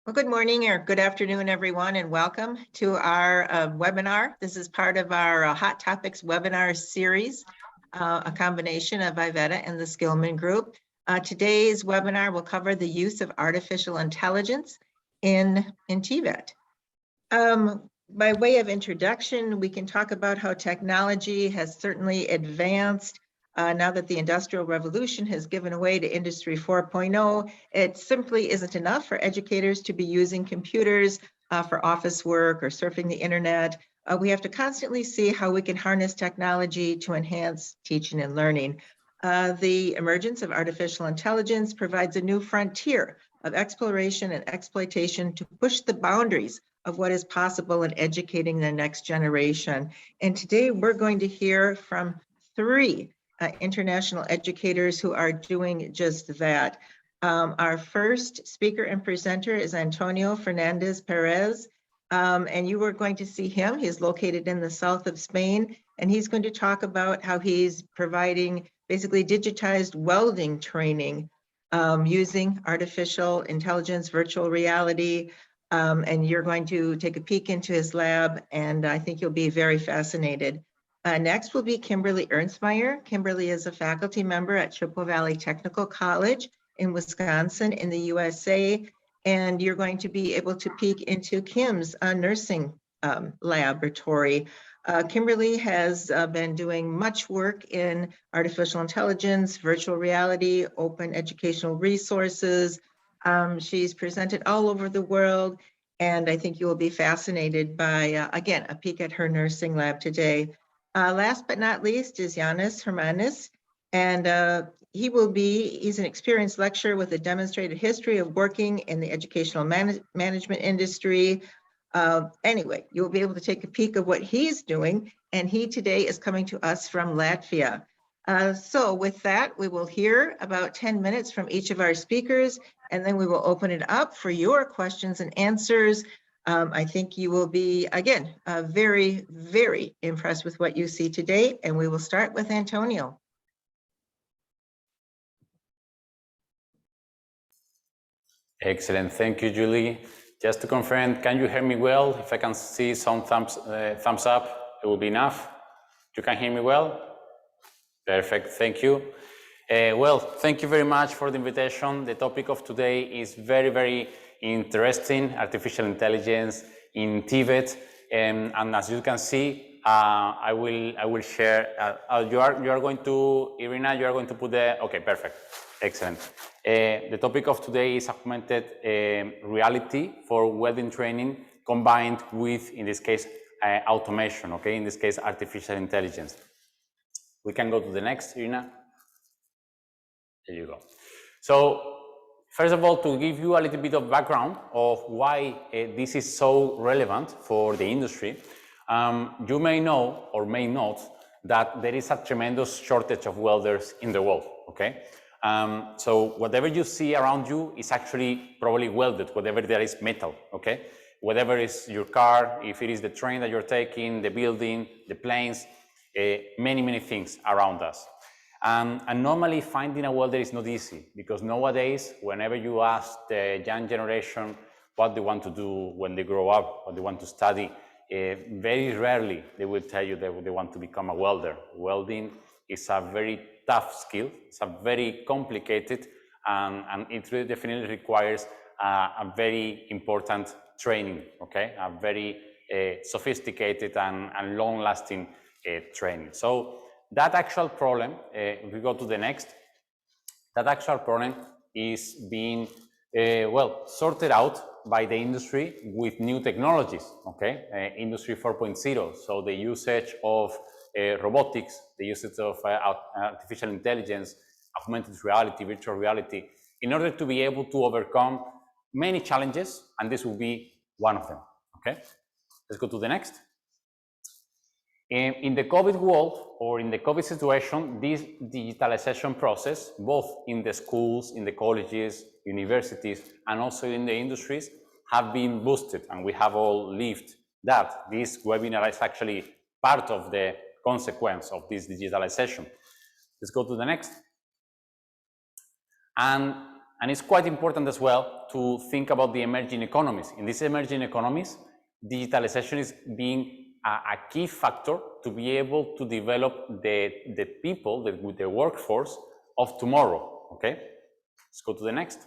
Well, good morning or good afternoon, everyone, and welcome to our webinar. This is part of our Hot Topics webinar series, a combination of IVETA and the Skillman Group. Today's webinar will cover the use of artificial intelligence in TVET. By way of introduction, we can talk about how technology has certainly advanced. Now that the Industrial Revolution has given way to Industry 4.0, it simply isn't enough for educators to be using computers for office work or surfing the internet. We have to constantly see how we can harness technology to enhance teaching and learning. The emergence of artificial intelligence provides a new frontier of exploration and exploitation to push the boundaries of what is possible in educating the next generation. And today we're going to hear from three international educators who are doing just that. Our first speaker and presenter is Antonio Fernandez Perez, and you are going to see him. He's located in the south of Spain, and he's going to talk about how he's providing basically digitized welding training using artificial intelligence, virtual reality, and you're going to take a peek into his lab, and I think you'll be very fascinated. Next will be Kimberly Ernstmeyer. Kimberly is a faculty member at Chippewa Valley Technical College in Wisconsin in the USA, and you're going to be able to peek into Kim's nursing laboratory. Kimberly has been doing much work in artificial intelligence, virtual reality, open educational resources. She's presented all over the world, and I think you will be fascinated by, again, a peek at her nursing lab today. Last but not least is Yanis Hermanis, and he's an experienced lecturer with a demonstrated history of working in the educational management industry. Anyway, you'll be able to take a peek of what he's doing, and he today is coming to us from Latvia. So with that, we will hear about 10 minutes from each of our speakers, and then we will open it up for your questions and answers. I think you will be, again, very, very impressed with what you see today, and we will start with Antonio. Excellent, thank you, Julie. Just to confirm, can you hear me well? If I can see some thumbs up, it will be enough. You can hear me well? Perfect, thank you. Well, thank you very much for the invitation. The topic of today is very, very interesting, artificial intelligence in TVET. And as you can see, I will share, you are going to, Irina, you are going to put the, okay, perfect, excellent. The topic of today is augmented reality for welding training combined with, in this case, automation, okay, in this case, artificial intelligence. We can go to the next, Irina. There you go. So, first of all, to give you a little bit of background of why this is so relevant for the industry, you may know or may not that there is a tremendous shortage of welders in the world, okay? So whatever you see around you is actually probably welded, whatever there is metal, okay? Whatever is your car, if it is the train that you're taking, the building, the planes, many, many things around us. And normally finding a welder is not easy because nowadays, whenever you ask the young generation what they want to do when they grow up, what they want to study, very rarely they will tell you that they want to become a welder. Welding is a very tough skill, it's a very complicated, and it really definitely requires a very important training, okay? A very sophisticated and long-lasting training. So that actual problem, if we go to the next, that actual problem is being, well, sorted out by the industry with new technologies, okay? Industry 4.0, so the usage of robotics, the usage of artificial intelligence, augmented reality, virtual reality, in order to be able to overcome many challenges, and this will be one of them, okay? Let's go to the next. In the COVID world, or in the COVID situation, this digitalization process, both in the schools, in the colleges, universities, and also in the industries, have been boosted, and we have all lived that. This webinar is actually part of the consequence of this digitalization. Let's go to the next. And And it's quite important as well to think about the emerging economies. In these emerging economies, digitalization is being a key factor to be able to develop the people, the workforce of tomorrow, okay? Let's go to the next.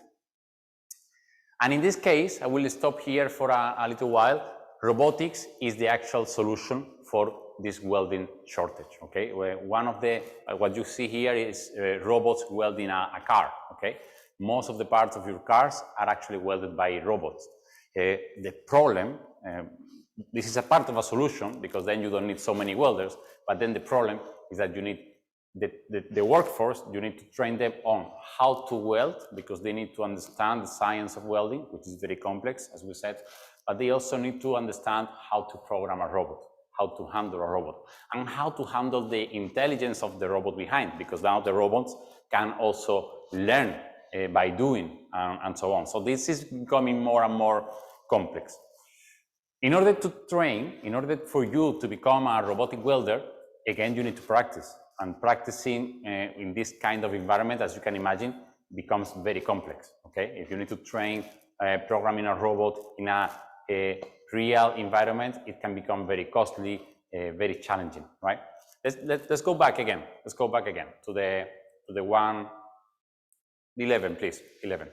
And in this case, I will stop here for a little while. Robotics is the actual solution for this welding shortage, okay? One of the, what you see here is robots welding a car, okay? Most of the parts of your cars are actually welded by robots. The problem, this is a part of a solution because then you don't need so many welders, but then the problem is that you need the workforce, you need to train them on how to weld because they need to understand the science of welding, which is very complex, as we said, but they also need to understand how to program a robot, how to handle a robot, and how to handle the intelligence of the robot behind, because now the robots can also learn by doing and so on. So this is becoming more and more complex. In order to train, in order for you to become a robotic welder, again, you need to practice. And practicing in this kind of environment, as you can imagine, becomes very complex, okay? If you need to train programming a robot in a real environment, it can become very costly, very challenging, right? Let's go back again. Let's go back again to the 11, please, 11.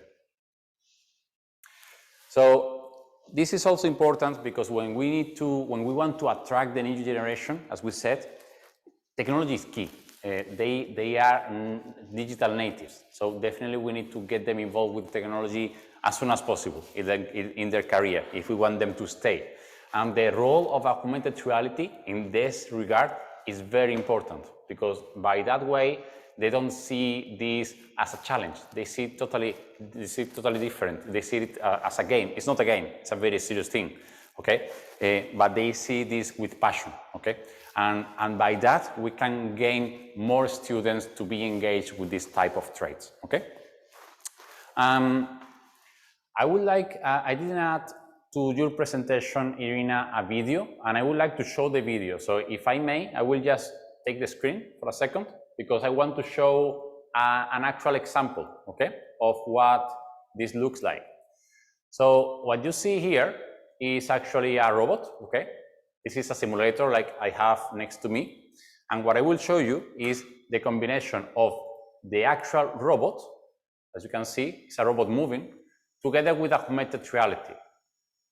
So this is also important because when we want to attract the new generation, as we said, technology is key. They are digital natives, so definitely we need to get them involved with technology as soon as possible in their career if we want them to stay. And the role of augmented reality in this regard is very important because by that way they don't see this as a challenge. They see it totally different. They see it as a game. It's not a game. It's a very serious thing. Okay, but they see this with passion. Okay. And by that, we can gain more students to be engaged with this type of trades, okay? I would like, I didn't add to your presentation, Irina, a video, and I would like to show the video. So if I may, I will just take the screen for a second, because I want to show an actual example, okay, of what this looks like. So what you see here is actually a robot, okay? This is a simulator like I have next to me. And what I will show you is the combination of the actual robot, as you can see, it's a robot moving, together with augmented reality.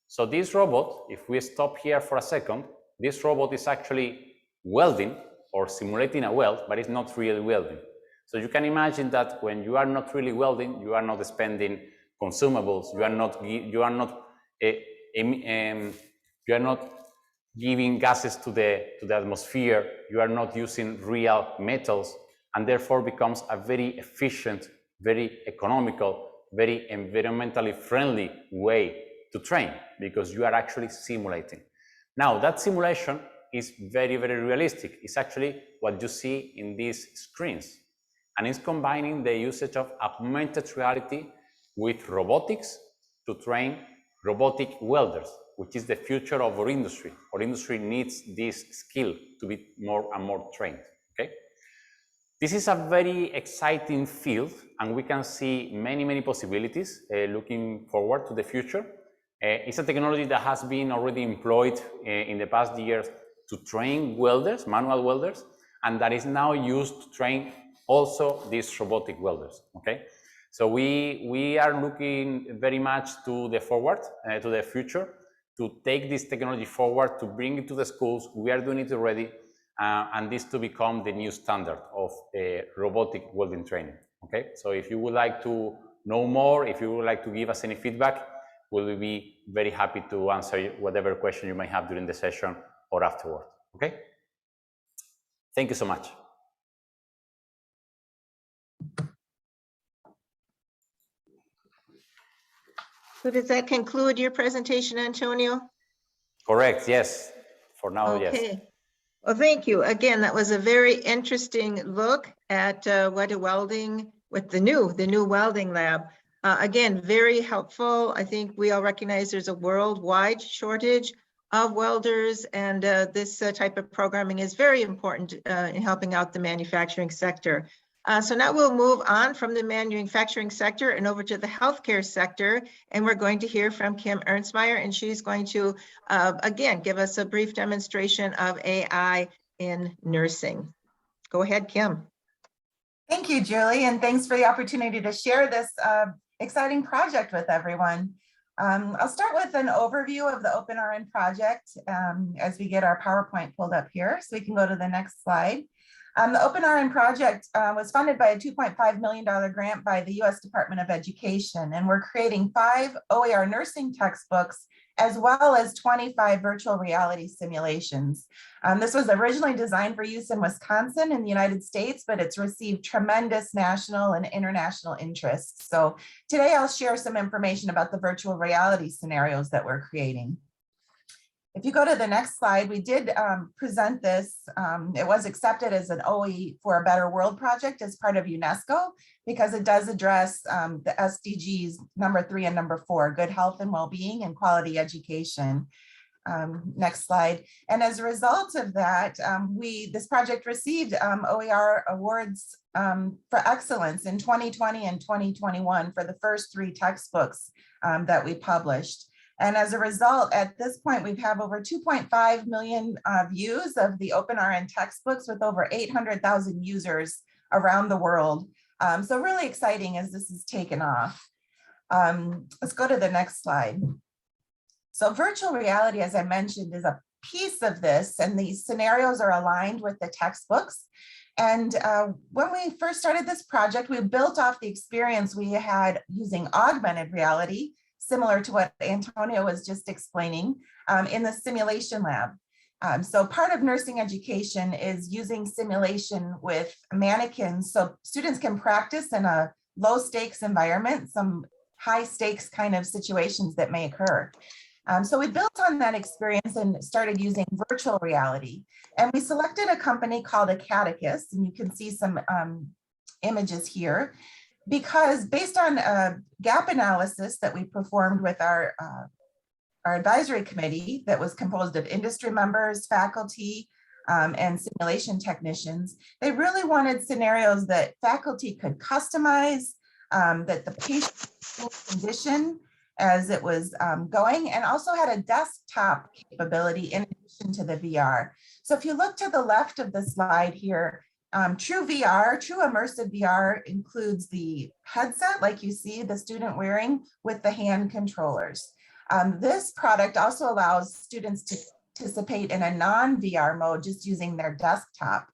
So this robot, if we stop here for a second, this robot is actually welding or simulating a weld, but it's not really welding. So you can imagine that when you are not really welding, you are not spending consumables, you are not giving gases to the atmosphere, you are not using real metals, and therefore becomes a very efficient, very economical, very environmentally friendly way to train, because you are actually simulating. Now, that simulation is very, very realistic. It's actually what you see in these screens, and it's combining the usage of augmented reality with robotics to train robotic welders, which is the future of our industry. Our industry needs this skill to be more and more trained, okay? This is a very exciting field, and we can see many, many possibilities looking forward to the future. It's a technology that has been already employed in the past years to train welders, manual welders, and that is now used to train also these robotic welders, okay? So we are looking very much to the forward, to the future, to take this technology forward, to bring it to the schools. We are doing it already, and this to become the new standard of robotic welding training, okay? So if you would like to know more, if you would like to give us any feedback, we will be very happy to answer whatever question you may have during the session or afterward, okay? Thank you so much. So does that conclude your presentation, Antonio? Correct, yes. For now, yes. Okay. Well, thank you. Again, that was a very interesting look at what a welding with the new welding lab. Again, very helpful. I think we all recognize there's a worldwide shortage of welders, and this type of programming is very important in helping out the manufacturing sector. So now we'll move on from the manufacturing sector and over to the healthcare sector. And we're going to hear from Kim Ernstmeyer, and she's going to, again, give us a brief demonstration of AI in nursing. Go ahead, Kim. Thank you, Julie, and thanks for the opportunity to share this exciting project with everyone. I'll start with an overview of the OpenRN project as we get our PowerPoint pulled up here, so we can go to the next slide. The OpenRN project was funded by a $2.5 million grant by the U.S. Department of Education, and we're creating 5 OER nursing textbooks as well as 25 virtual reality simulations. This was originally designed for use in Wisconsin in the United States, but it's received tremendous national and international interest. So today I'll share some information about the virtual reality scenarios that we're creating. If you go to the next slide, we did present this. It was accepted as an OE for a Better World project as part of UNESCO, because it does address the SDGs number 3 and number 4, good health and well-being and quality education. Next slide. And as a result of that, this project received OER awards for excellence in 2020 and 2021 for the first 3 textbooks that we published. And as a result, at this point, we have over 2.5 million views of the OpenRN textbooks with over 800,000 users around the world. So really exciting as this is taken off. Let's go to the next slide. So virtual reality, as I mentioned, is a piece of this, and these scenarios are aligned with the textbooks. And when we first started this project, we built off the experience we had using augmented reality, similar to what Antonio was just explaining, in the simulation lab. So part of nursing education is using simulation with mannequins so students can practice in a low stakes environment, some high stakes kind of situations that may occur. So we built on that experience and started using virtual reality. And we selected a company called Acadicus, and you can see some images here, because based on a gap analysis that we performed with our advisory committee that was composed of industry members, faculty, and simulation technicians, they really wanted scenarios that faculty could customize, that the patient's condition as it was going, and also had a desktop capability in addition to the VR. So if you look to the left of the slide here, true VR, true immersive VR includes the headset, like you see the student wearing, with the hand controllers. This product also allows students to participate in a non-VR mode, just using their desktop.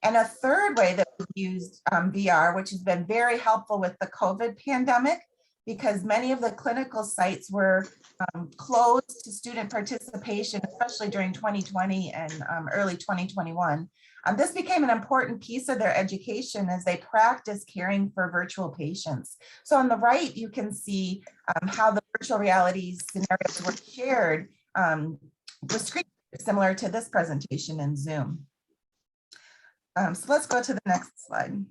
And a third way that we've used VR, which has been very helpful with the COVID pandemic, because many of the clinical sites were closed to student participation, especially during 2020 and early 2021. This became an important piece of their education as they practice caring for virtual patients. So on the right, you can see how the virtual reality scenarios were shared with screens similar to this presentation in Zoom. So let's go to the next slide.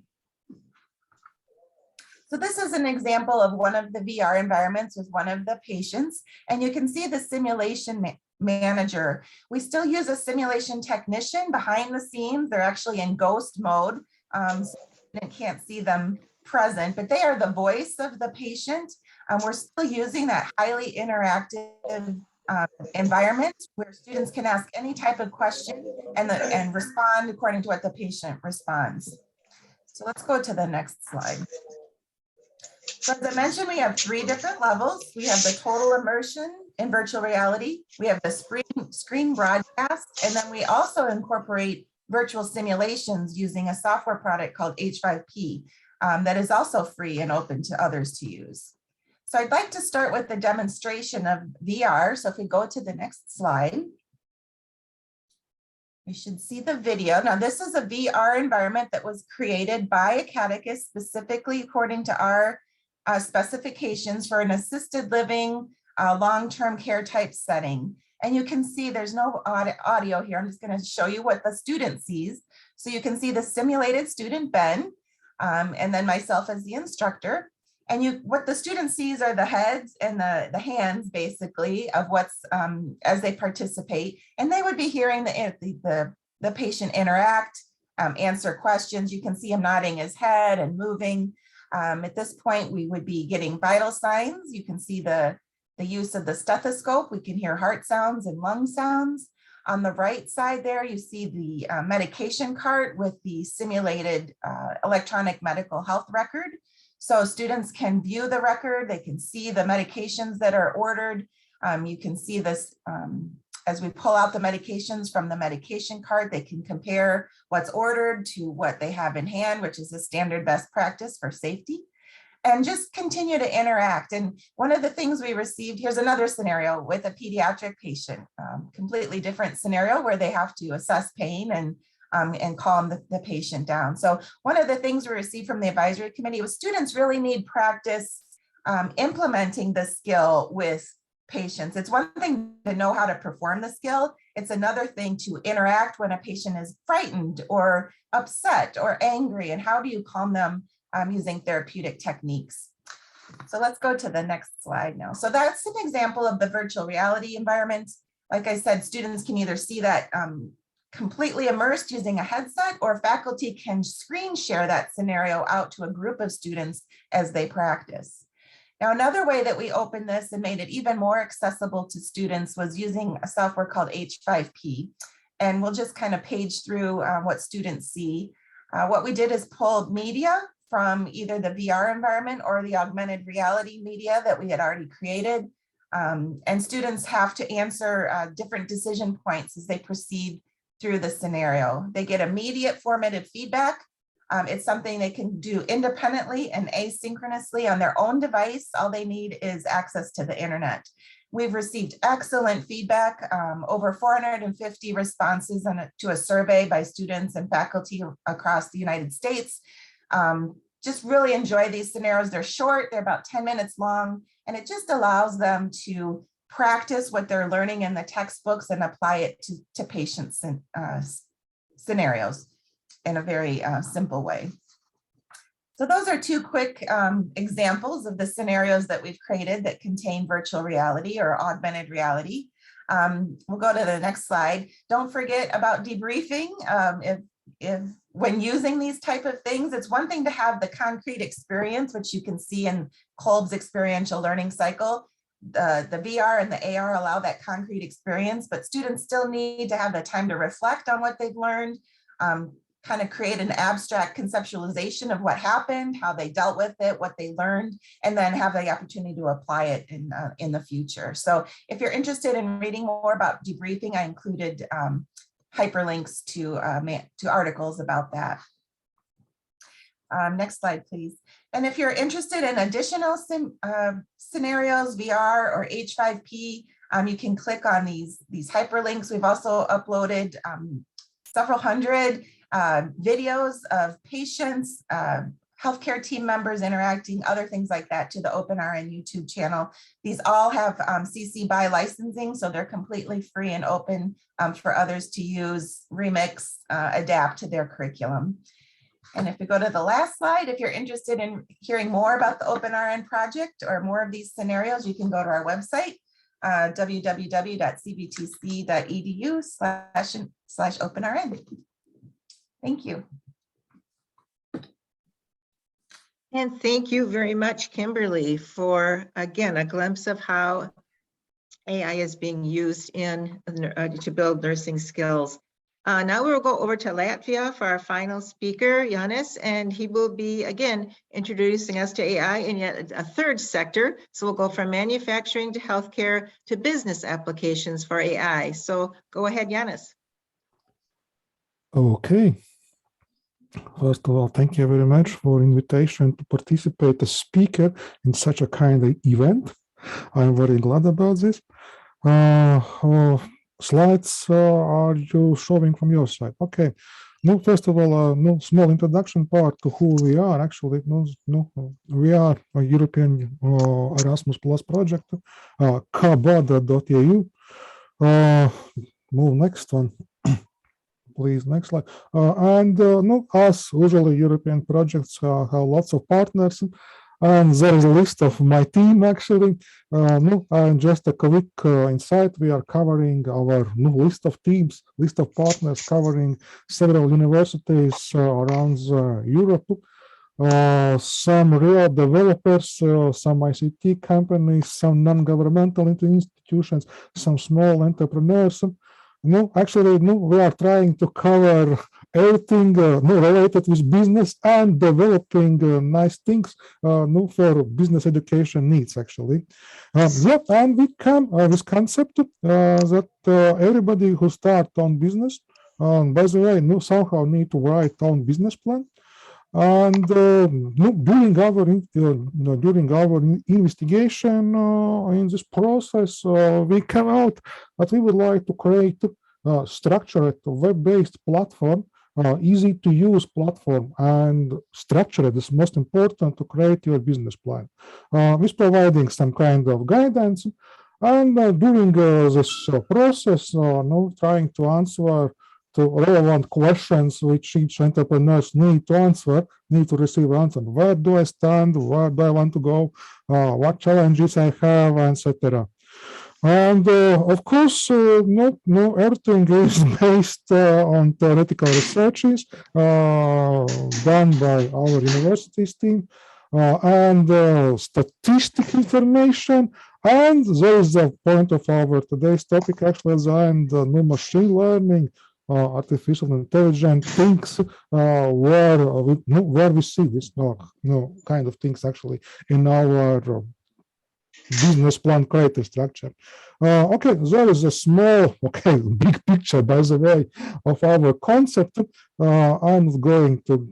So this is an example of one of the VR environments with one of the patients, and you can see the simulation manager. We still use a simulation technician behind the scenes. They're actually in ghost mode, so you can't see them present, but they are the voice of the patient. We're still using that highly interactive environment where students can ask any type of question and respond according to what the patient responds. So let's go to the next slide. So as I mentioned, we have 3 different levels. We have the total immersion in virtual reality. We have the screen broadcast, and then we also incorporate virtual simulations using a software product called H5P that is also free and open to others to use. So I'd like to start with the demonstration of VR. So if we go to the next slide, we should see the video. Now this is a VR environment that was created by Acadicus specifically according to our specifications for an assisted living, long-term care type setting. And you can see there's no audio here. I'm just going to show you what the student sees. So you can see the simulated student, Ben, and then myself as the instructor. And what the student sees are the heads and the hands, basically, of what's as they participate. And they would be hearing the patient interact, answer questions. You can see him nodding his head and moving. At this point, we would be getting vital signs. You can see the use of the stethoscope. We can hear heart sounds and lung sounds. On the right side there, you see the medication cart with the simulated electronic medical health record. So students can view the record. They can see the medications that are ordered. You can see this as we pull out the medications from the medication cart. They can compare what's ordered to what they have in hand, which is a standard best practice for safety, and just continue to interact. And one of the things we received, here's another scenario with a pediatric patient, completely different scenario where they have to assess pain and calm the patient down. So one of the things we received from the advisory committee was students really need practice implementing the skill with patients. It's one thing to know how to perform the skill. It's another thing to interact when a patient is frightened or upset or angry, and how do you calm them using therapeutic techniques. So let's go to the next slide now. So that's an example of the virtual reality environment. Like I said, students can either see that completely immersed using a headset, or faculty can screen share that scenario out to a group of students as they practice. Now, another way that we opened this and made it even more accessible to students was using a software called H5P. And we'll just kind of page through what students see. What we did is pulled media from either the VR environment or the augmented reality media that we had already created. And students have to answer different decision points as they proceed through the scenario. They get immediate formative feedback. It's something they can do independently and asynchronously on their own device. All they need is access to the internet. We've received excellent feedback, over 450 responses to a survey by students and faculty across the United States. Just really enjoy these scenarios. They're short, they're about 10 minutes long, and it just allows them to practice what they're learning in the textbooks and apply it to patient scenarios in a very simple way. So those are two quick examples of the scenarios that we've created that contain virtual reality or augmented reality. We'll go to the next slide. Don't forget about debriefing. If when using these type of things, it's one thing to have the concrete experience, which you can see in Kolb's experiential learning cycle. The VR and the AR allow that concrete experience, but students still need to have the time to reflect on what they've learned, kind of create an abstract conceptualization of what happened, how they dealt with it, what they learned, and then have the opportunity to apply it in the future. So if you're interested in reading more about debriefing, I included hyperlinks to articles about that. Next slide, please. And if you're interested in additional scenarios, VR or H5P, you can click on these hyperlinks. We've also uploaded several hundred videos of patients, healthcare team members interacting, other things like that to the OpenRN YouTube channel. These all have CC BY licensing, so they're completely free and open for others to use, remix, adapt to their curriculum. And if we go to the last slide, if you're interested in hearing more about the OpenRN project or more of these scenarios, you can go to our website, www.cbtc.edu/OpenRN. Thank you. And thank you very much, Kimberly, for, again, a glimpse of how AI is being used to build nursing skills. Now we'll go over to Latvia for our final speaker, Jānis, and he will be, again, introducing us to AI in yet a third sector. So we'll go from manufacturing to healthcare to business applications for AI. So go ahead, Jānis. Okay. First of all, thank you very much for invitation to participate as speaker in such a kind of event. I'm very glad about this. Slides are you showing from your side? Okay. No, first of all, no small introduction part to who we are. Actually, we are a European Erasmus Plus project, kabada.eu. Move next one. Please, next slide. As usually, European projects have lots of partners. And there is a list of my team actually. No, and just a quick insight, we are covering our list of teams, list of partners covering several universities around Europe. Some real developers, some ICT companies, some non-governmental institutions, some small entrepreneurs. No, actually, no, we are trying to cover everything related with business and developing nice things for business education needs, actually. Yep, and we come with concept that everybody who start on business, by the way, somehow need to write own business plan. And during our investigation in this process, we came out that we would like to create a structured web-based platform, easy to use platform, and structured is most important to create your business plan, with providing some kind of guidance. And during this process, trying to answer to relevant questions which each entrepreneurs need to answer, need to receive answer. Where do I stand? Where do I want to go? What challenges I have, etc. And of course, everything is based on theoretical researches done by our university's team and statistic information. And there is the point of our today's topic, actually, and new machine learning, artificial intelligence things, where we see this kind of things actually in our business plan creative structure. Okay, there is a small, big picture, by the way, of our concept. I'm going to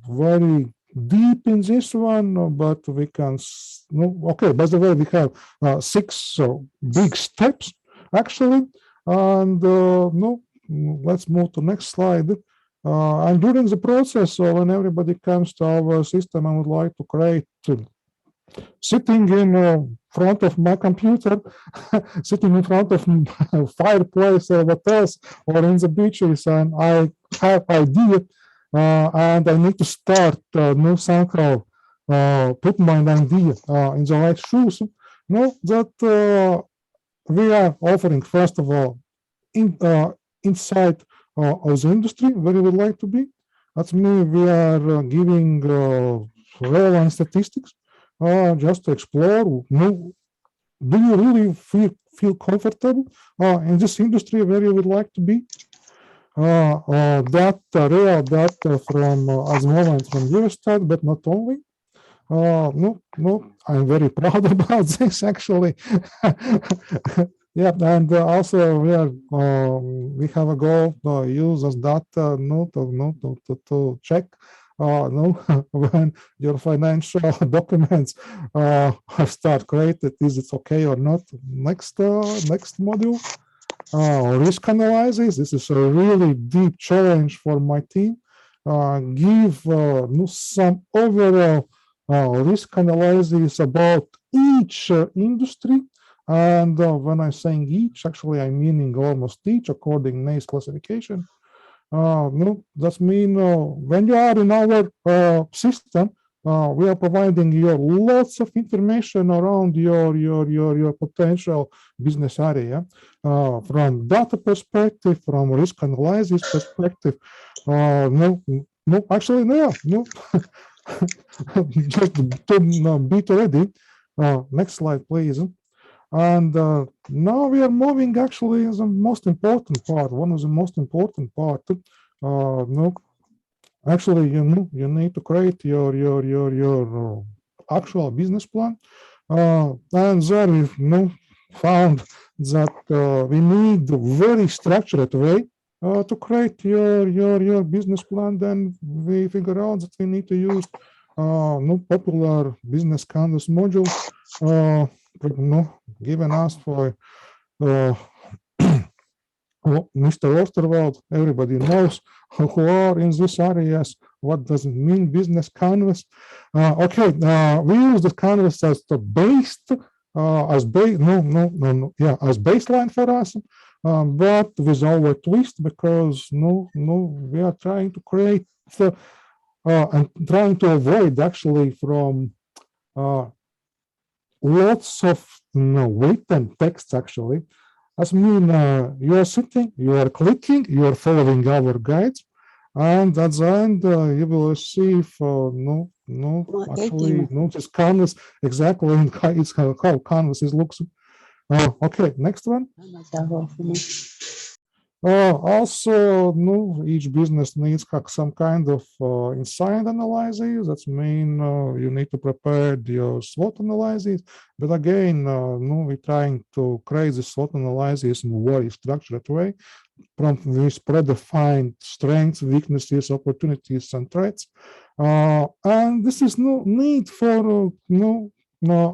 very deep in this one, but we can, by the way, we have 6 big steps, actually, and let's move to next slide. And during the process, when everybody comes to our system, I would like to create, sitting in front of my computer, sitting in front of fireplace or what else, or in the beaches, and I have idea, and I need to start somehow put my idea in the right shoes. That we are offering, first of all, inside of the industry where we would like to be. That's me. We are giving relevant statistics just to explore. Do you really feel comfortable in this industry where you would like to be? That real data from at the moment from Eurostat, but not only. I'm very proud about this actually. Yeah, and also we have a goal to use this data to check when your financial documents start created, is it okay or not? Next module, risk analysis. This is a really deep challenge for my team. Give some overall risk analysis about each industry. And when I'm saying each, actually, I'm meaning almost each according NACE classification. That means when you are in our system, we are providing you lots of information around your potential business area, from data perspective, from risk analysis perspective. Just to be ready. Next slide, please. And now we are moving actually the most important part, one of the most important part. Actually, you need to create your actual business plan. And there we found that we need a very structured way to create your business plan. Then we figure out that we need to use popular business canvas module given us for Mr. Osterwald. Everybody knows who are in these areas. What does it mean, business canvas? We use the canvas as the base, as baseline for us, but with our twist, because we are trying to create and trying to avoid actually from lots of written text actually. As mean you are sitting, you are clicking, you are following our guides, and at the end you will receive actually notice canvas exactly how canvas looks. Okay, next one. Also, each business needs some kind of insight analysis. That's mean you need to prepare your SWOT analysis. But again, we're trying to create the SWOT analysis in a very structured way, with predefined strengths, weaknesses, opportunities, and threats. And this is no need for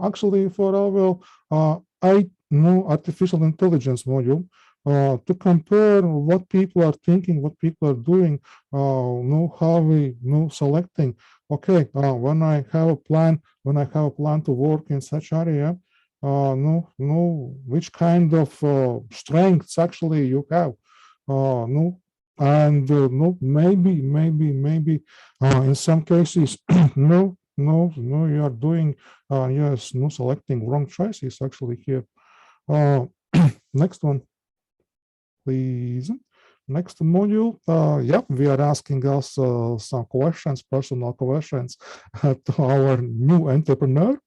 actually for our artificial intelligence module. To compare what people are thinking, what people are doing, how we selecting. Okay, when I have a plan, to work in such area, which kind of strengths actually you have, and maybe in some cases, you are doing yes, selecting wrong choices actually here. Next one. Please. Next module. Yeah, we are asking also some questions, personal questions to our new entrepreneur.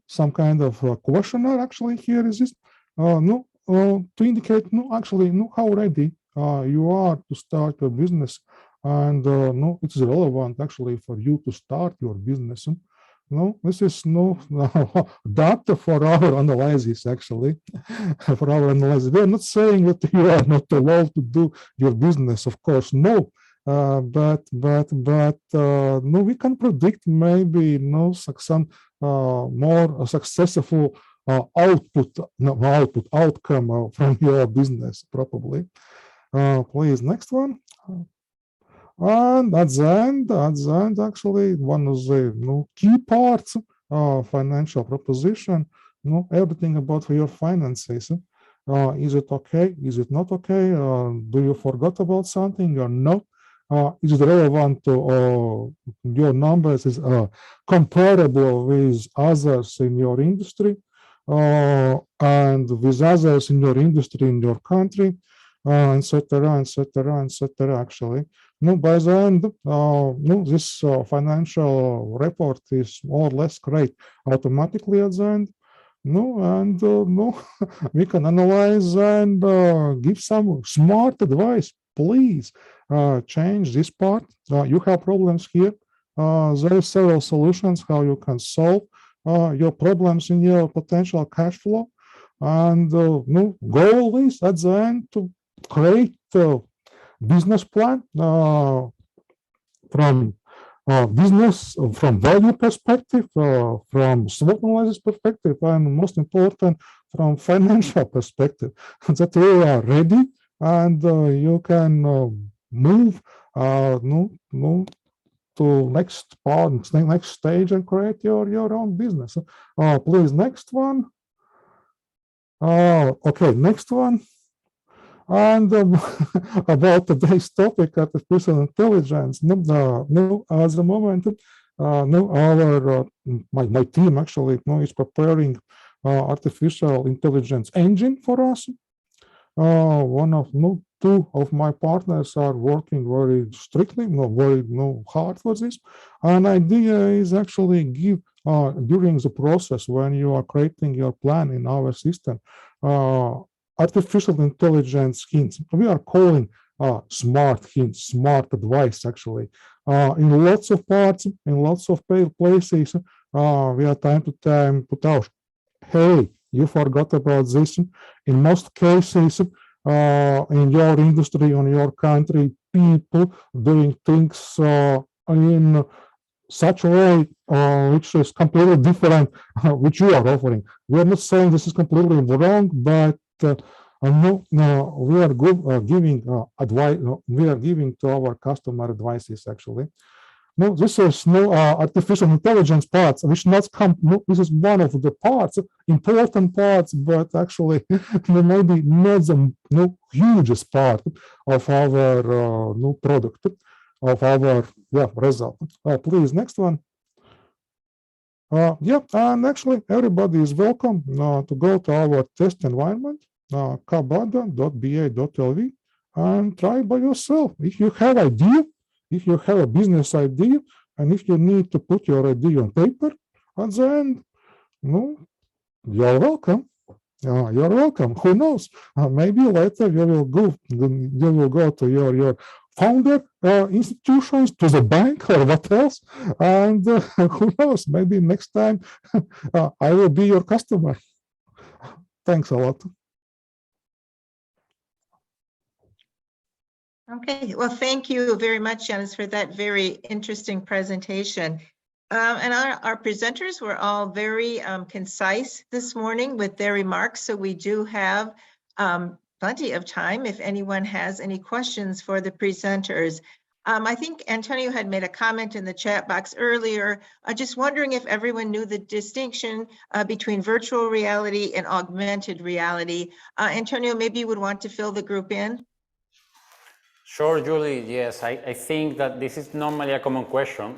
Some kind of questionnaire actually here is this. To indicate actually how ready you are to start your business, and it's relevant actually for you to start your business. This is data for our analysis actually. For our analysis, we are not saying that you are not allowed to do your business, of course, no. But we can predict maybe some more successful outcome from your business probably. Please, next one. And at the end, actually, one of the key parts of financial proposition, everything about your finances. Is it okay? Is it not okay? Do you forgot about something or not? Is it relevant to your numbers? Is comparable with others in your industry and with others in your industry in your country, etc., actually. By the end, this financial report is more or less created automatically at the end. And we can analyze and give some smart advice. Please change this part. You have problems here. There are several solutions how you can solve your problems in your potential cash flow. And goal is at the end to create business plan from business, from value perspective, from SWOT analysis perspective, and most important, from financial perspective, that you are ready and you can move to next part, next stage, and create your own business. Please, next one. Okay, next one. And about today's topic, artificial intelligence. At the moment, my team actually is preparing artificial intelligence engine for us. Two of my partners are working very strictly, very hard for this. And idea is actually give during the process when you are creating your plan in our system. Artificial intelligence hints. We are calling smart hints, smart advice, actually. In lots of parts, in lots of places, we are time to time put out, hey, you forgot about this. In most cases, in your industry, in your country, people doing things in such a way which is completely different, which you are offering. We are not saying this is completely wrong, but we are giving advice. We are giving to our customer advices actually. This is artificial intelligence parts, which not come. This is one of the parts, important parts, but actually maybe not the hugest part of our product. of our result. Please, next one. And actually everybody is welcome to go to our test environment, kabada.ba.lv, and try by yourself. If you have idea, if you have a business idea, and if you need to put your idea on paper, at the end, no, you're welcome. You're welcome. Who knows? Maybe later you will go to your founder institutions, to the bank or what else, and who knows? Maybe next time I will be your customer. Thanks a lot. Okay, well, thank you very much, Janice, for that very interesting presentation. And our presenters were all very concise this morning with their remarks, so we do have plenty of time if anyone has any questions for the presenters. I think Antonio had made a comment in the chat box earlier, just wondering if everyone knew the distinction between virtual reality and augmented reality. Antonio, maybe you would want to fill the group in? Sure, Julie. Yes, I think that this is normally a common question,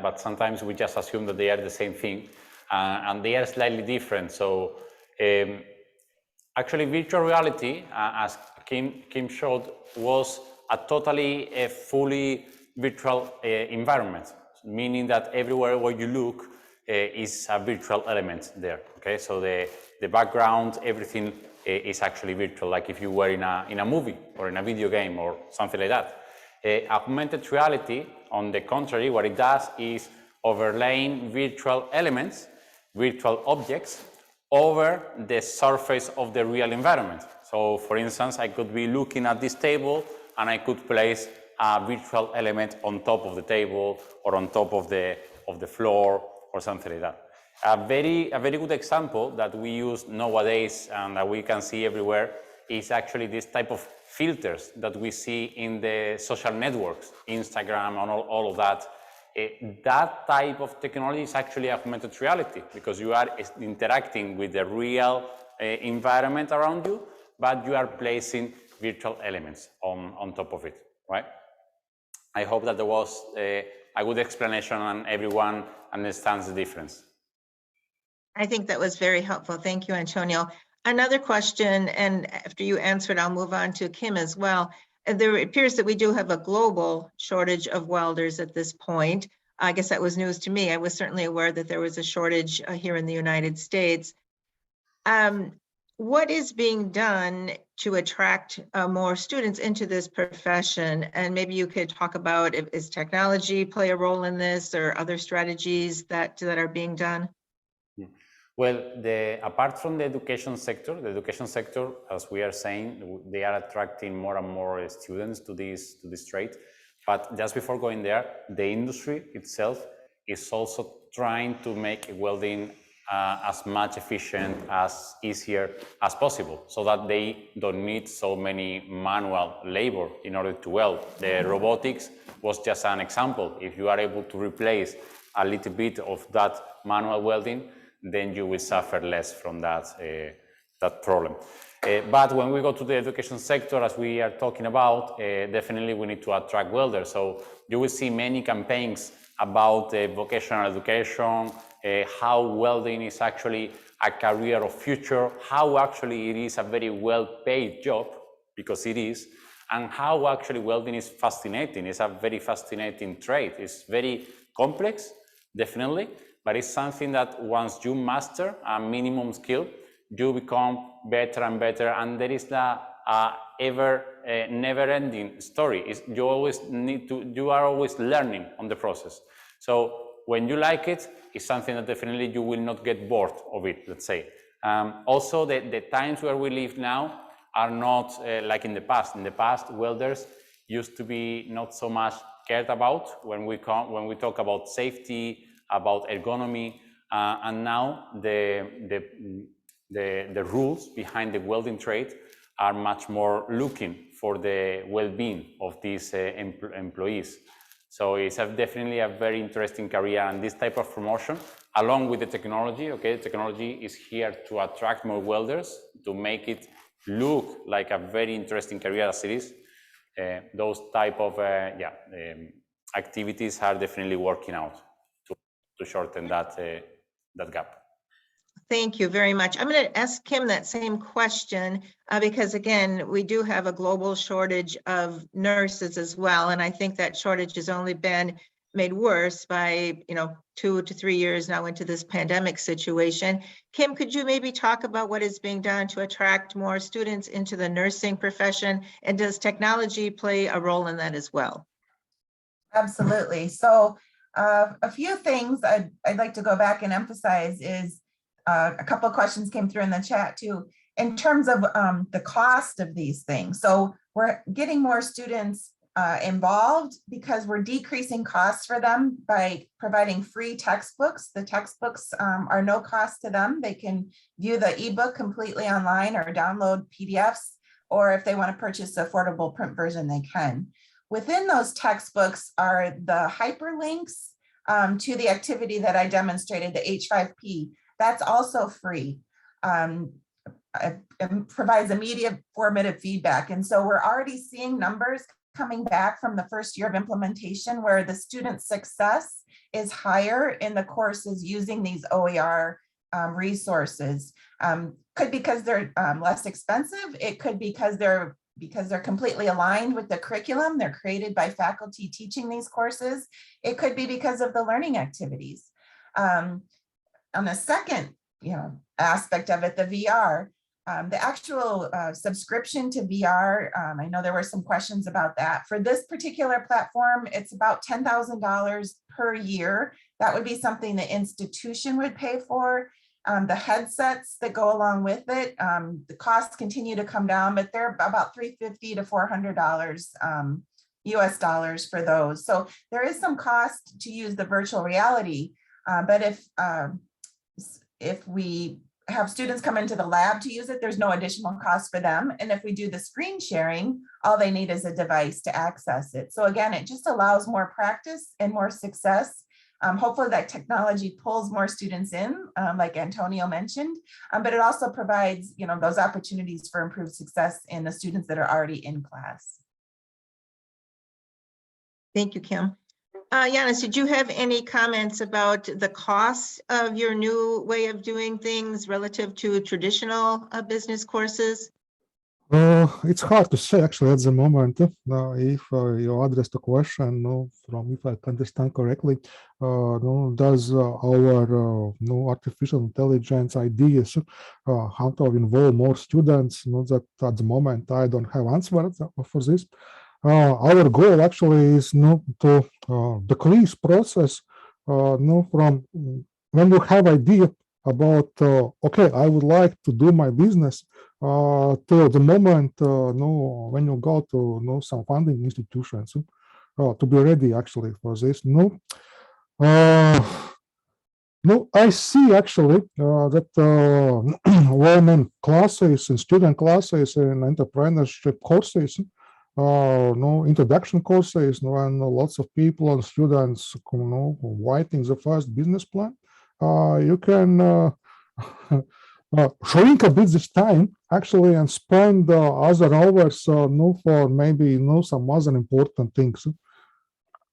but sometimes we just assume that they are the same thing, and they are slightly different. So actually, virtual reality, as Kim showed, was a totally fully virtual environment, meaning that everywhere where you look is a virtual element there. Okay, so the background, everything is actually virtual, like if you were in a movie or in a video game or something like that. Augmented reality, on the contrary, what it does is overlaying virtual elements, virtual objects, over the surface of the real environment. So for instance, I could be looking at this table and I could place a virtual element on top of the table or on top of the floor or something like that. A very good example that we use nowadays and that we can see everywhere is actually this type of filters that we see in the social networks, Instagram and all of that. That type of technology is actually augmented reality because you are interacting with the real environment around you, but you are placing virtual elements on top of it, right? I hope that there was a good explanation and everyone understands the difference. I think that was very helpful. Thank you, Antonio. Another question, and after you answer it, I'll move on to Kim as well. There appears that we do have a global shortage of welders at this point. I guess that was news to me. I was certainly aware that there was a shortage here in the United States. What is being done to attract more students into this profession? And maybe you could talk about, is technology play a role in this or other strategies that are being done? Well, apart from the education sector, as we are saying, they are attracting more and more students to this trade. But just before going there, the industry itself is also trying to make welding as much efficient, as easier as possible, so that they don't need so many manual labor in order to weld. The robotics was just an example. If you are able to replace a little bit of that manual welding, then you will suffer less from that problem. But when we go to the education sector, as we are talking about, definitely we need to attract welders. So you will see many campaigns about vocational education, how welding is actually a career of future, how actually it is a very well-paid job, because it is, and how actually welding is fascinating. It's a very fascinating trade. It's very complex, definitely, but it's something that once you master a minimum skill, you become better and better, and there is a never-ending story. You are always learning on the process. So when you like it, it's something that definitely you will not get bored of it, let's say. Also, the times where we live now are not like in the past. In the past, welders used to be not so much cared about when we talk about safety, about ergonomy, and now the rules behind the welding trade are much more looking for the well-being of these employees. So it's definitely a very interesting career, and this type of promotion, along with the technology, okay, technology is here to attract more welders, to make it look like a very interesting career as it is. Those type of activities are definitely working out to shorten that gap. Thank you very much. I'm going to ask Kim that same question because again, we do have a global shortage of nurses as well. And I think that shortage has only been made worse by, 2 to 3 years now into this pandemic situation. Kim, could you maybe talk about what is being done to attract more students into the nursing profession? And does technology play a role in that as well? Absolutely. So a few things I'd like to go back and emphasize is a couple of questions came through in the chat too, in terms of the cost of these things. So we're getting more students involved because we're decreasing costs for them by providing free textbooks. The textbooks are no cost to them. They can view the ebook completely online or download PDFs, or if they want to purchase the affordable print version, they can. Within those textbooks are the hyperlinks to the activity that I demonstrated, the H5P. That's also free. It provides immediate formative feedback. And so we're already seeing numbers coming back from the first year of implementation where the student success is higher in the courses using these OER resources. Could be because they're less expensive. It could be because they're completely aligned with the curriculum. They're created by faculty teaching these courses. It could be because of the learning activities. On the second aspect of it, the VR, the actual subscription to VR, I know there were some questions about that. For this particular platform, it's about $10,000 per year. That would be something the institution would pay for. The headsets that go along with it, the costs continue to come down, but they're about $350 to $400 US dollars for those. So there is some cost to use the virtual reality, but if we have students come into the lab to use it, there's no additional cost for them. And if we do the screen sharing, all they need is a device to access it. So again, it just allows more practice and more success. Hopefully that technology pulls more students in, like Antonio mentioned, but it also provides, those opportunities for improved success in the students that are already in class. Thank you, Kim. Yanis, did you have any comments about the costs of your new way of doing things relative to traditional business courses? It's hard to say actually at the moment if you address the question from if I understand correctly, does our artificial intelligence ideas how to involve more students? That at the moment I don't have answer for this. Our goal actually is to decrease process from when you have idea about okay, I would like to do my business till the moment when you go to some funding institutions to be ready actually for this. I see actually that when in classes, in student classes, and entrepreneurship courses, introduction courses, when lots of people and students writing the first business plan, you can shrink a bit this time actually and spend other hours for maybe some other important things.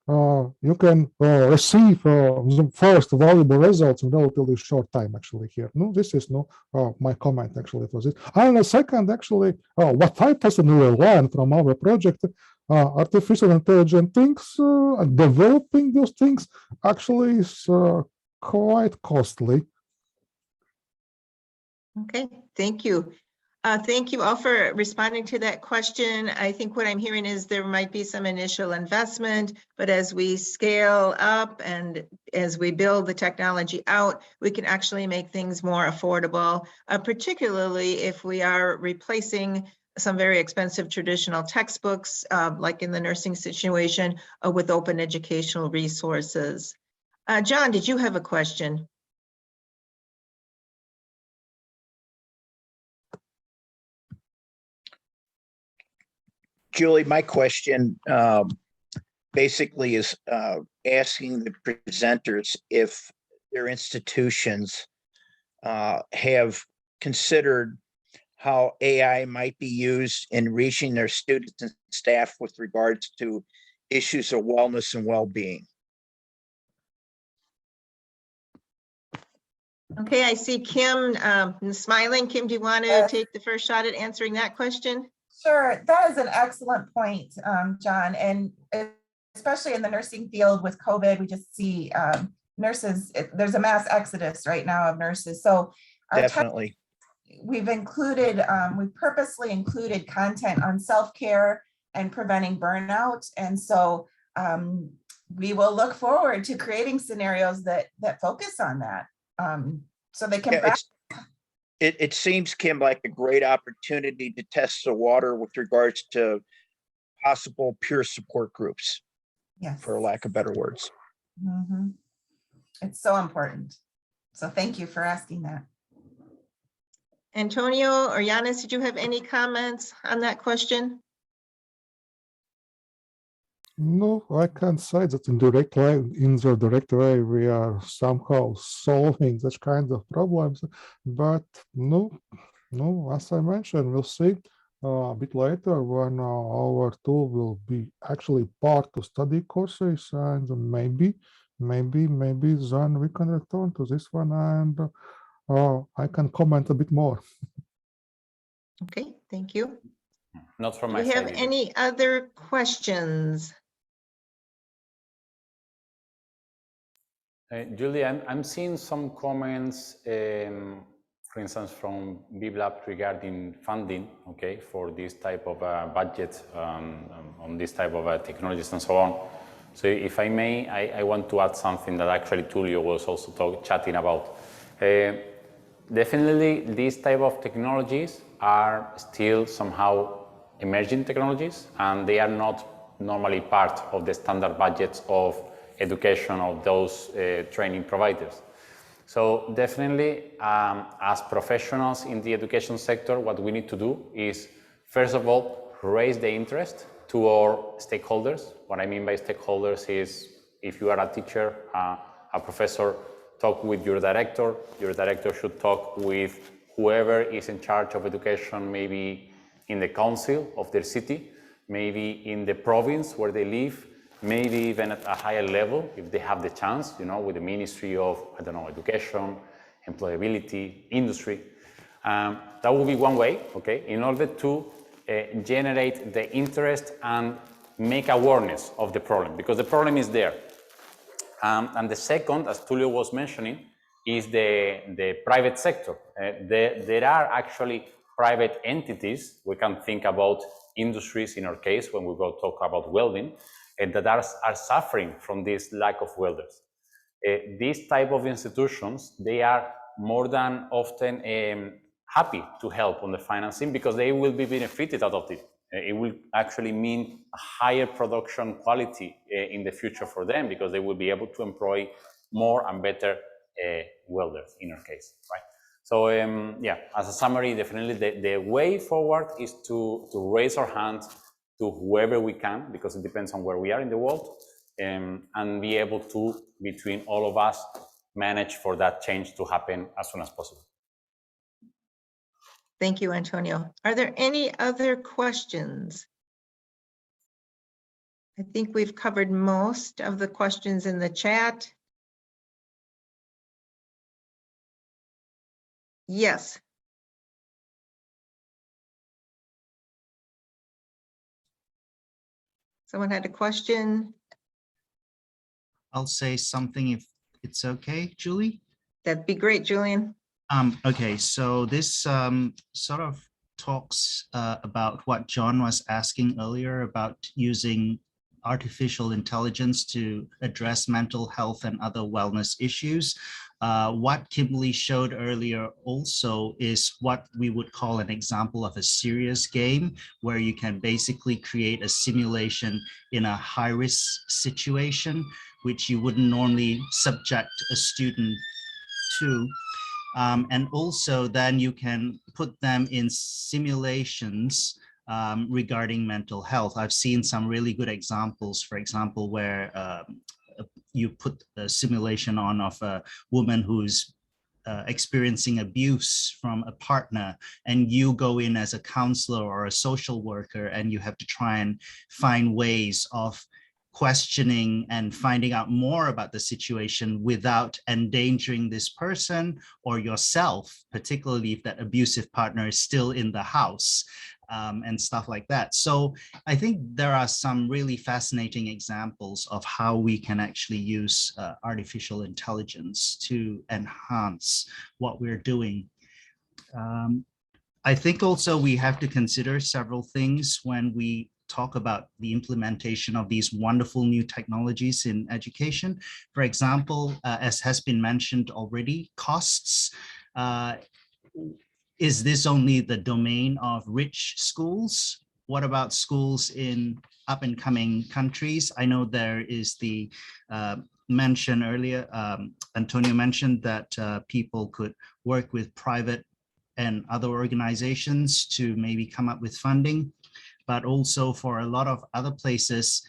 You can receive the first valuable results in relatively short time actually here. This is my comment actually for this. And the second actually, what I personally learned from our project, artificial intelligence things, developing those things actually is quite costly. Okay, thank you. Thank you all for responding to that question. I think what I'm hearing is there might be some initial investment, but as we scale up and as we build the technology out, we can actually make things more affordable, particularly if we are replacing some very expensive traditional textbooks, like in the nursing situation, with open educational resources. John, did you have a question? Julie, my question basically is asking the presenters if their institutions have considered how AI might be used in reaching their students and staff with regards to issues of wellness and well-being. Okay, I see Kim smiling. Kim, do you want to Yes. take the first shot at answering that question? Sure, that is an excellent point, John, and especially in the nursing field with COVID, we just see nurses, there's a mass exodus right now of nurses. So our Definitely. we've included, we purposely included content on self-care and preventing burnout. And so we will look forward to creating scenarios that focus on that. So they can Yeah, it seems, Kim, like a great opportunity to test the water with regards to possible peer support groups, yes. for lack of better words. Mhm. It's so important. So thank you for asking that. Antonio or Yanis, did you have any comments on that question? No, I can't say that in the direct way we are somehow solving such kind of problems, but no, as I mentioned, we'll see a bit later when our tool will be actually part of study courses, and maybe then we can return to this one and I can comment a bit more. Okay, thank you. Not from Do my we have side either. any other questions? Julie, I'm seeing some comments, for instance, from BibLab regarding funding, okay, for this type of budget on this type of technologies and so on. So if I may, I want to add something that actually Tulio was also chatting about. Definitely, these type of technologies are still somehow emerging technologies, and they are not normally part of the standard budgets of education of those training providers. So definitely, as professionals in the education sector, what we need to do is, first of all, raise the interest to our stakeholders. What I mean by stakeholders is, if you are a teacher, a professor, talk with your director should talk with whoever is in charge of education, maybe in the council of their city, maybe in the province where they live, maybe even at a higher level, if they have the chance, you know, with the Ministry of, I don't know, Education, Employability, Industry. That will be one way, okay, in order to generate the interest and make awareness of the problem, because the problem is there. And the second, as Tulio was mentioning, is the private sector. There are actually private entities. We can think about industries in our case when we go talk about welding, that are suffering from this lack of welders. These type of institutions, they are more than often happy to help on the financing, because they will be benefited out of it. It will actually mean a higher production quality in the future for them, because they will be able to employ more and better welders in our case, right? So yeah, as a summary, definitely the way forward is to raise our hands to whoever we can, because it depends on where we are in the world, and be able to, between all of us, manage for that change to happen as soon as possible. Thank you, Antonio. Are there any other questions? I think we've covered most of the questions in the chat. Yes. Someone had a question? I'll say something if it's okay, Julie. That'd be great, Julian. Okay, so this sort of talks about what John was asking earlier about using artificial intelligence to address mental health and other wellness issues. What Kimberly showed earlier also is what we would call an example of a serious game, where you can basically create a simulation in a high-risk situation, which you wouldn't normally subject a student to. And also then you can put them in simulations regarding mental health. I've seen some really good examples, for example, where you put a simulation on of a woman who's experiencing abuse from a partner, and you go in as a counselor or a social worker, and you have to try and find ways of questioning and finding out more about the situation without endangering this person or yourself, particularly if that abusive partner is still in the house, and stuff like that. So I think there are some really fascinating examples of how we can actually use artificial intelligence to enhance what we're doing. I think also we have to consider several things when we talk about the implementation of these wonderful new technologies in education. For example, as has been mentioned already, costs. Is this only the domain of rich schools? What about schools in up and coming countries? I know there is the mention earlier, Antonio mentioned that people could work with private and other organizations to maybe come up with funding. But also for a lot of other places,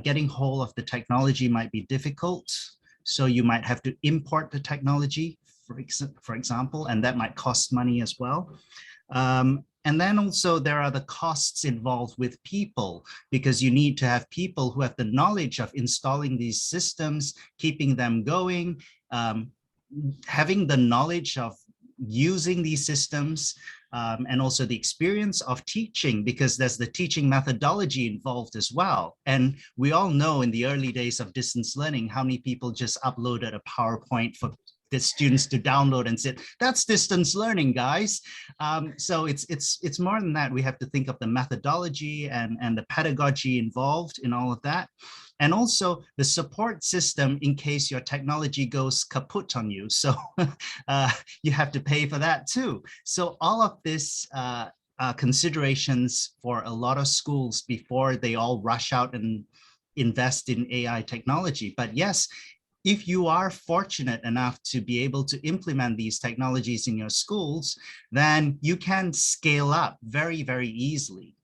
getting hold of the technology might be difficult. So you might have to import the technology, for example, and that might cost money as well. And then also there are the costs involved with people, because you need to have people who have the knowledge of installing these systems, keeping them going, having the knowledge of using these systems, and also the experience of teaching, because there's the teaching methodology involved as well. And we all know in the early days of distance learning, how many people just uploaded a PowerPoint for the students to download and said, that's distance learning, guys. So it's more than that. We have to think of the methodology and the pedagogy involved in all of that. And also the support system in case your technology goes kaput on you. So you have to pay for that too. So all of this considerations for a lot of schools before they all rush out and invest in AI technology. But yes, if you are fortunate enough to be able to implement these technologies in your schools, then you can scale up very, very easily.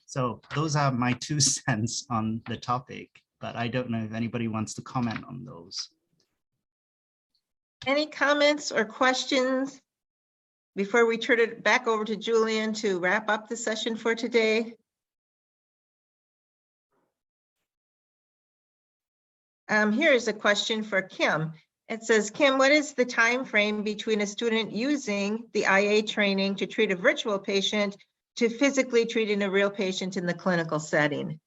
So those are my 2 cents on the topic, but I don't know if anybody wants to comment on those. Any comments or questions before we turn it back over to Julian to wrap up the session for today? Here is a question for Kim. It says, Kim, what is the time frame between a student using the IA training to treat a virtual patient to physically treating a real patient in the clinical setting?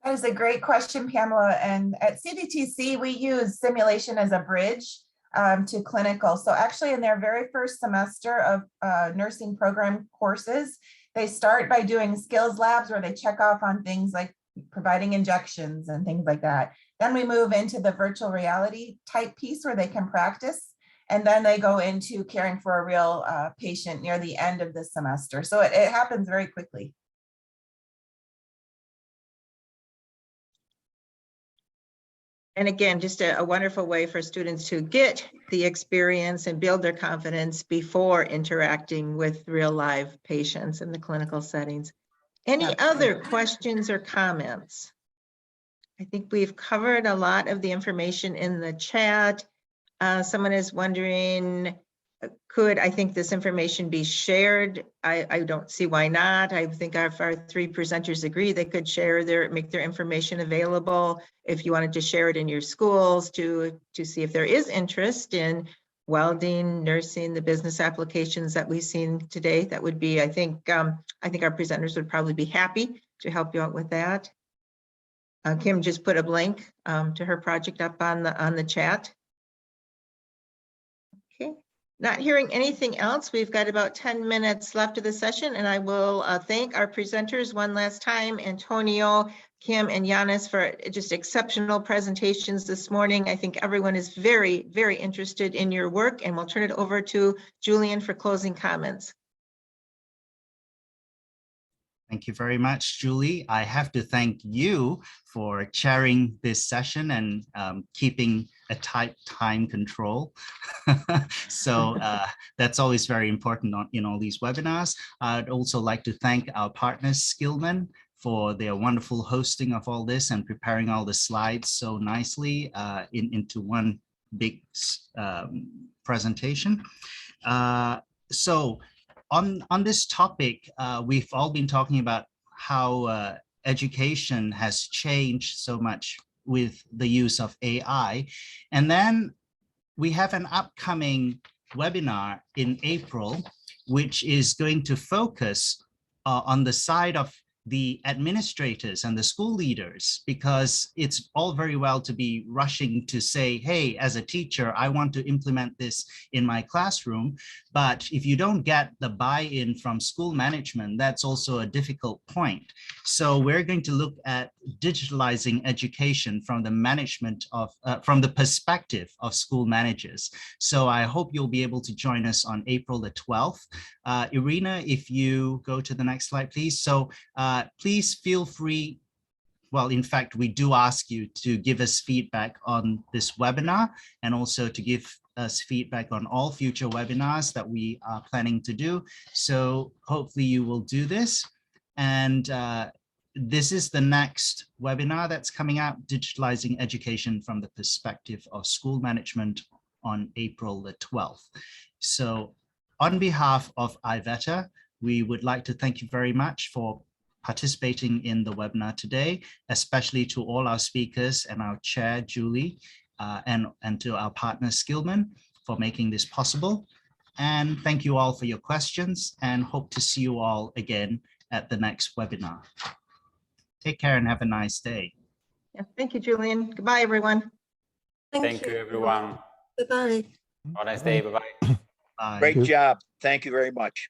That is a great question, Pamela. And at CDTC, we use simulation as a bridge to clinical. So actually in their very first semester of nursing program courses, they start by doing skills labs where they check off on things like providing injections and things like that. Then we move into the virtual reality type piece where they can practice. And then they go into caring for a real patient near the end of the semester. So it happens very quickly. And again, just a wonderful way for students to get the experience and build their confidence before interacting with real live patients in the clinical settings. Any other questions or comments? I think we've covered a lot of the information in the chat. Someone is wondering, could I think this information be shared? I don't see why not. I think if our 3 presenters agree, they could share make their information available. If you wanted to share it in your schools to see if there is interest in welding, nursing, the business applications that we've seen today, that would be, I think our presenters would probably be happy to help you out with that. Kim just put a link to her project up on the chat. Okay, not hearing anything else. We've got about 10 minutes left of the session, and I will thank our presenters one last time, Antonio, Kim, and Giannis, for just exceptional presentations this morning. I think everyone is very, very interested in your work, and we'll turn it over to Julian for closing comments. Thank you very much, Julie. I have to thank you for chairing this session and keeping a tight time control. So that's always very important in all these webinars. I'd also like to thank our partners, Skillman, for their wonderful hosting of all this and preparing all the slides so nicely into one big presentation. So on this topic, we've all been talking about how education has changed so much with the use of AI. And then we have an upcoming webinar in April, which is going to focus on the side of the administrators and the school leaders, because it's all very well to be rushing to say, hey, as a teacher, I want to implement this in my classroom. But if you don't get the buy-in from school management, that's also a difficult point. So we're going to look at digitalizing education from the management of, from the perspective of school managers. So I hope you'll be able to join us on April the 12th. Irina, if you go to the next slide, please. So please feel free. Well, in fact, we do ask you to give us feedback on this webinar and also to give us feedback on all future webinars that we are planning to do. So hopefully you will do this. And this is the next webinar that's coming out, Digitalizing Education from the Perspective of School Management, on April the 12th. So on behalf of IVETA, we would like to thank you very much for participating in the webinar today, especially to all our speakers and our chair, Julie, and to our partner, Skillman, for making this possible. And thank you all for your questions, and hope to see you all again at the next webinar. Take care and have a nice day. Yeah, thank you, Julian. Goodbye, everyone. Thank you, everyone. Bye-bye. Have a nice day. Bye-bye. Bye. Great job. Thank you very much.